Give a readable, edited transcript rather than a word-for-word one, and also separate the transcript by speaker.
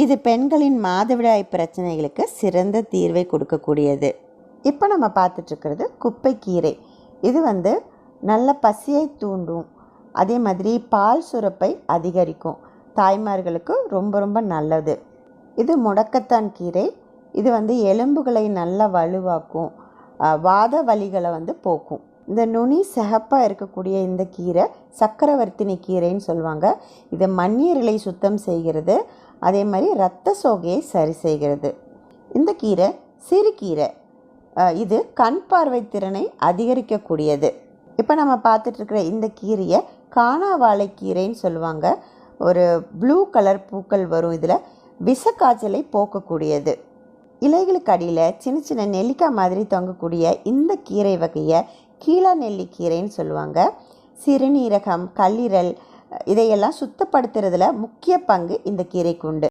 Speaker 1: இது பெண்களின் மாதவிடாய் பிரச்சனைகளுக்கு சிறந்த தீர்வை கொடுக்கக்கூடியது. இப்போ நம்ம பார்த்துட்ருக்கிறது குப்பைக்கீரை. இது நல்ல பசியை தூண்டும், அதே மாதிரி பால் சுரப்பை அதிகரிக்கும், தாய்மார்களுக்கு ரொம்ப ரொம்ப நல்லது. இது முடக்கத்தான் கீரை. இது எலும்புகளை நல்லா வலுவாக்கும், வாத வலிகளை போக்கும். இந்த நுனி சிகப்பாக இருக்கக்கூடிய இந்த கீரை சக்கரவர்த்தினி கீரைன்னு சொல்லுவாங்க. இது மண்ணீரலை சுத்தம் செய்கிறது, அதே மாதிரி இரத்த சோகையை சரி செய்கிறது. இந்த கீரை சிறுகீரை. இது கண் பார்வை திறனை அதிகரிக்கக்கூடியது. இப்போ நம்ம பார்த்துட்ருக்கிற இந்த கீரையை காணாவாழைக்கீரைன்னு சொல்லுவாங்க. ஒரு ப்ளூ கலர் பூக்கள் வரும். இதில் விஷக்காய்ச்சலை போக்கக்கூடியது. இலைகளுக்கு அடியில் சின்ன சின்ன நெல்லிக்காய் மாதிரி தொங்கக்கூடிய இந்த கீரை வகையை கீழா நெல்லிக்கீரைன்னு சொல்லுவாங்க. சிறுநீரகம், கல்லீரல் இதையெல்லாம் சுத்தப்படுத்துறதுல முக்கிய பங்கு இந்த கீரைக்கு உண்டு.